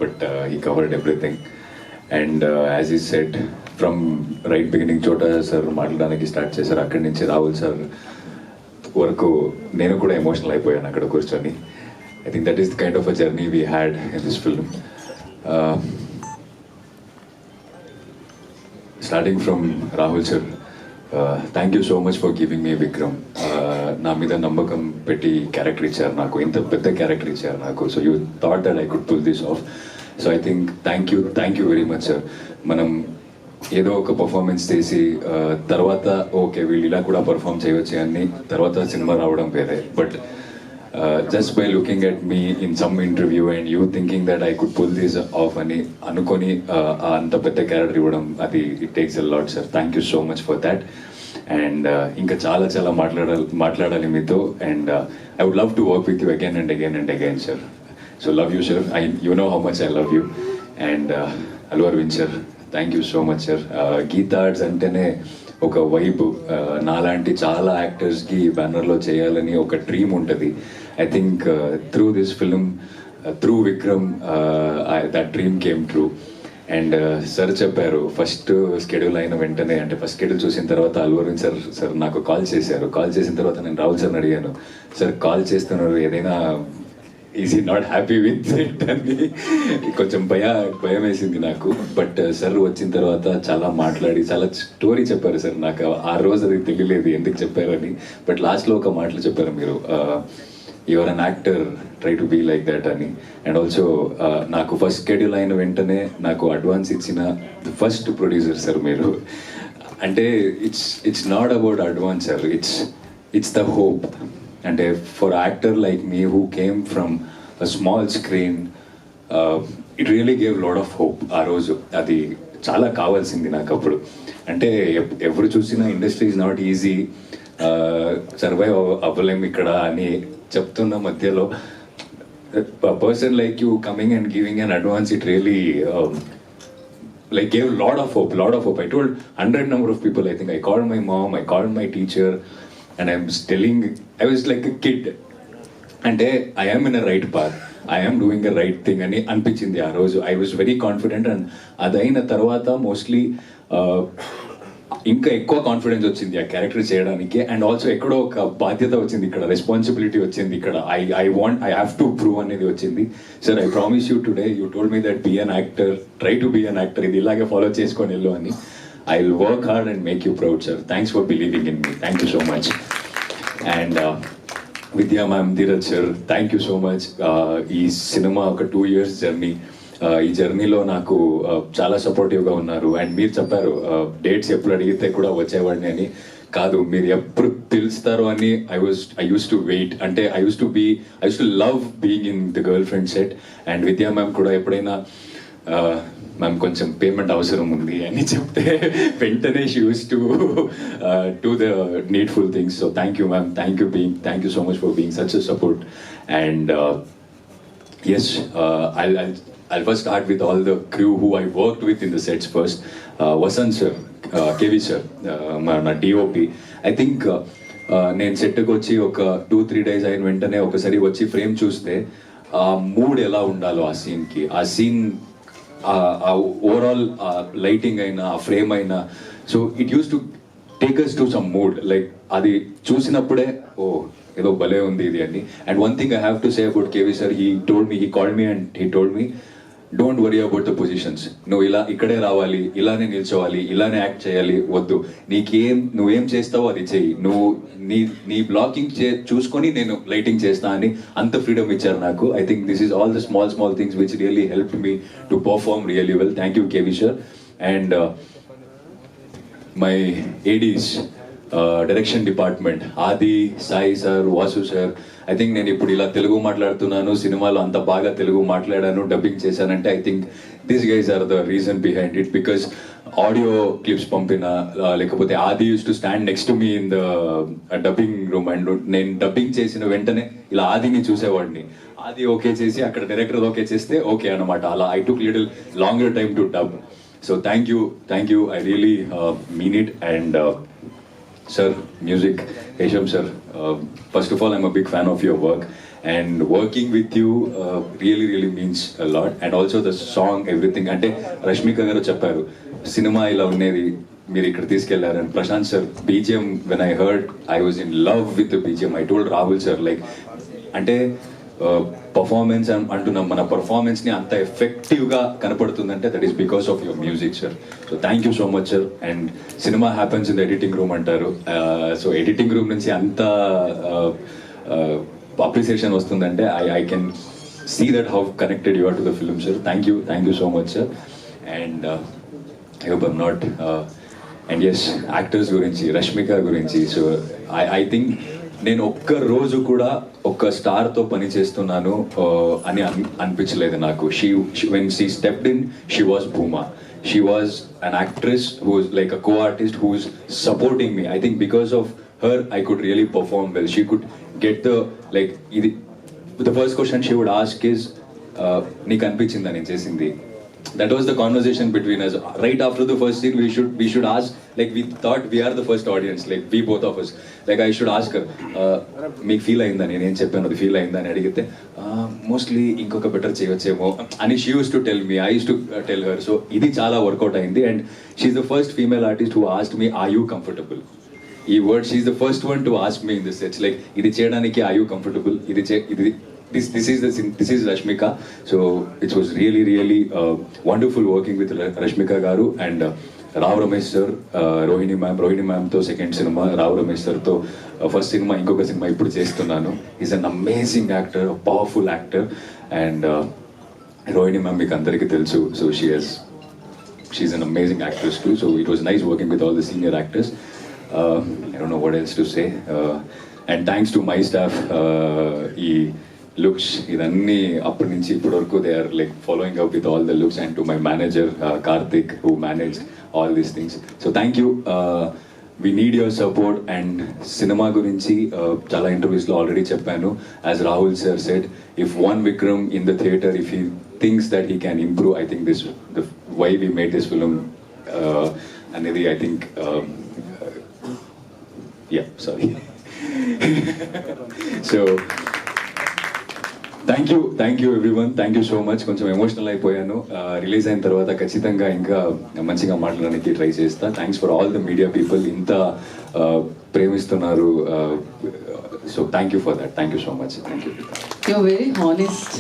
but he covered everything. And as he said, from right beginning, Chota sir మాట్లాడడానికి start చేశారు. అక్కడి నుంచి Rahul sir వరకు నేను కూడా ఎమోషనల్ అయిపోయాను అక్కడ కూర్చొని. I think that is the kind of a journey we had in this film. Starting from Rahul sir, thank you so much for giving me Vikram. నా మీద నమ్మకం పెట్టి క్యారెక్టర్ ఇచ్చారు నాకు, ఇంత పెద్ద క్యారెక్టర్ ఇచ్చారు నాకు. So you thought that I could pull this off. So I think thank you very much sir. మనం ఏదో ఒక పర్ఫార్మెన్స్ చేసి తర్వాత ఓకే వీళ్ళు ఇలా కూడా పర్ఫామ్ చేయవచ్చు అని తర్వాత సినిమా రావడం వేరే. But just by looking at me in some interview and you thinking that I could pull this off అని అనుకొని అంత పెద్ద క్యారెక్టర్ ఇవ్వడం, అది it takes a lot sir. Thank you so much for that. And ఇంకా చాలా మాట్లాడాలి మీతో. And I would love to work with you again and again sir. So love you sir. You know how much I love you. And Allu Arvind sir, thank you so much sir. Geetha Arts అంటేనే ఒక vibe. నాలాంటి చాలా యాక్టర్స్కి బ్యానర్లో చేయాలని ఒక dream ఉంటుంది. I think through this film, through Vikram, that dream came true. And sir చెప్పారు first schedule అయిన వెంటనే, అంటే ఫస్ట్ స్కెడ్యూల్ చూసిన తర్వాత అల్లు అరవింద్ సార్ నాకు కాల్ చేశారు. కాల్ చేసిన తర్వాత నేను రాహుల్ సార్ని అడిగాను, సార్ కాల్ చేస్తున్నారు ఏదైనా ఈజ్ ఈ నాట్ హ్యాపీ విత్ ఇట్ అని. కొంచెం భయం వేసింది నాకు. బట్ సార్ వచ్చిన తర్వాత చాలా మాట్లాడి చాలా స్టోరీ చెప్పారు సార్. నాకు ఆ రోజు అది తెలియలేదు ఎందుకు చెప్పారని. బట్ లాస్ట్లో ఒక మాటలు చెప్పారు మీరు, your an actor, try to be like that అని. అండ్ ఆల్సో నాకు ఫస్ట్ షెడ్యూల్ అయిన వెంటనే నాకు అడ్వాన్స్ ఇచ్చిన ఫస్ట్ ప్రొడ్యూసర్ సార్ మీరు. అంటే it's not about advance sir, it's the hope. అంటే for actor like me who came from a small screen, it really gave lot of hope ఆ రోజు. అది చాలా కావాల్సింది నాకు అప్పుడు. అంటే ఎవరు చూసినా industry is not easy, survive అవ్వలేము ఇక్కడ అని చెప్తున్న మధ్యలో person like you coming and giving an advance, it really like gave lot of hope. I told 100 number of people. I think I called my mom, I called my teacher, and I was like a kid. And I am in a right path, I am doing a right thing అని అనిపించింది ఆ రోజు. I was very confident. And అదైన తర్వాత mostly ఇంకా ఎక్కువ confidence వచ్చింది ఆ క్యారెక్టర్ చేయడానికి. అండ్ ఆల్సో ఎక్కడో ఒక బాధ్యత వచ్చింది ఇక్కడ, రెస్పాన్సిబిలిటీ వచ్చింది ఇక్కడ. ఐ హ్యావ్ టు ప్రూవ్ అనేది వచ్చింది. Sir I promise you today, you told me that be an actor, try to be an actor, ఇది ఇలాగే ఫాలో చేసుకొని వెళ్ళు అని. I will work hard and make you proud sir. Thanks for believing in me. Thank you so much. And Vidya ma'am, Dheeraj sir, thank you so much. ఈ సినిమా ఒక 2 years journey. ఈ జర్నీలో నాకు చాలా సపోర్టివ్గా ఉన్నారు. అండ్ మీరు చెప్పారు డేట్స్ ఎప్పుడు అడిగితే కూడా వచ్చేవాడిని అని. కాదు, మీరు ఎప్పుడు పిలుస్తారు అని ఐ యూస్ టు వెయిట్. అంటే I use to love being in the girl friend set. And Vidya ma'am కూడా ఎప్పుడైనా మ్యామ్ కొంచెం పేమెంట్ అవసరం ఉంది అని చెప్తే వెంటనే she use to do the needful things. So thank you ma'am, thank you so much for being such a support. And yes, I'll first start with all the crew who I worked with in the sets first. Vasant sir, KV sir, my DOP. I think నేను సెట్కి వచ్చి ఒక 2-3 days అయిన వెంటనే ఒకసారి వచ్చి frame చూస్తే ఆ మూడ్ ఎలా ఉండాలో ఆ సీన్కి, ఆ సీన్ ఓవరాల్ లైటింగ్ అయినా ఆ ఫ్రేమ్ అయినా, so it uses to take us to some mood. Like అది చూసినప్పుడే ఓ ఏదో భలే ఉంది ఇది అని. And one thing I have to say about KV sir, he called me and he told me, don't worry about the positions. నువ్వు ఇక్కడే రావాలి, ఇలానే నిల్చోవాలి, ఇలానే యాక్ట్ చేయాలి, వద్దు. నువ్వేం చేస్తావో అది చెయ్యి, నువ్వు నీ బ్లాకింగ్ చూసుకొని నేను లైటింగ్ చేస్తా అని అంత ఫ్రీడమ్ ఇచ్చారు నాకు. I think this is all the small things which really help me to perform really well. Thank you KV sir. And my ADs, direction department, Aadi, Sai sir, Vasu sir. I think నేను ఇప్పుడు ఇలా తెలుగు మాట్లాడుతున్నాను, సినిమాలో అంత బాగా తెలుగు మాట్లాడాను, డబ్బింగ్ చేశానంటే I think these guys are the reason behind it. Because audio clips పంపిన, లేకపోతే Aadi uses to stand next to me in the dubbing room. And నేను డబ్బింగ్ చేసిన వెంటనే ఇలా ఆదిని చూసేవాడిని. ఆది ఓకే చేసి అక్కడ డైరెక్టర్ ఓకే చేస్తే ఓకే అనమాట. అలా I took little longer time to dub. So thank you, I really mean it. And sir, music, Hesham sir, first of all, I'm a big fan of your work. And working with you really really means lot. And also the song everything, అంటే రష్మిక గారు చెప్పారు సినిమా ఇలా ఉండేది, మీరు ఇక్కడ తీసుకెళ్లారని. Prashant sir BGM, when I heard I was in love with BGM. I told Rahul sir like, అంటే పర్ఫార్మెన్స్ అంటున్నాం, మన పర్ఫార్మెన్స్ని అంత ఎఫెక్టివ్గా కనపడుతుందంటే that is because of your music sir. So thank you so much sir. And సినిమా happens in the editing room అంటారు. So editing room నుంచి అంత అప్రిసియేషన్ వస్తుందంటే I can see that how connected you are to the film sir. Thank you so much sir. And I hope I'm not, and as actors గురించి, రష్మిక గురించి, so I think నేను ఒక్క రోజు కూడా ఒక్క స్టార్తో పని చేస్తున్నాను అని అనిపించలేదు నాకు. When she stepped in, she was Bhuma. She was an actress who was like a co-artist who was supporting me. I think because of her, I could really perform well. She could get the first question she would ask is, "Neeku anpichinda nenu chesindi?" That was the conversation between us. Right after the first scene, we should ask, like we thought we are the first audience, like we both of us. Like I should ask her, "Meeku feel ayinda nenu em cheppanu adi feel ayinda?" ani adigite, mostly inkoka better cheyochemo ani she used to tell me. I used to tell her. So idi chaala workout ayindi, and she's the first female artist who asked me, "Are you comfortable?" ఈ word, she is the first one to ask me in this sets, like ఇది చేయడానికి I you comfortable, this is Rashmika. So it was really wonderful working with Rashmika garu and Rao Ramesh sir, Rohini ma'am తో second cinema, Rao Ramesh sir తో first cinema, ఇంకొక cinema ఇప్పుడు చేస్తున్నాను. Is an amazing actor, powerful actor. And Rohini ma'am మీకు అందరికీ తెలుసు. So she's an amazing actress too. So it was nice working with all the senior actors. I don't know what else to say. And thanks to my staff, ఈ looks ఇదన్నీ అప్పటి నుంచి ఇప్పటి వరకు they are like following up with all the looks. And to my manager Karthik who manage all these things. So thank you. We need your support. And cinema గురించి చాలా ఇంటర్వ్యూస్లో already చెప్పాను. As Rahul sir said, if one Vikram in the theatre, if he thinks that he can improve, I think this the way we made this film అనేది I think sorry. So thank you everyone. Thank you so much. కొంచెం emotional అయిపోయాను. Release అయిన తర్వాత ఖచ్చితంగా ఇంకా మంచిగా మాట్లాడడానికి try చేస్తా. Thanks for all the media people, ఇంత ప్రేమిస్తున్నారు. So thank you for that. Thank you so much. Thank you. You're very honest.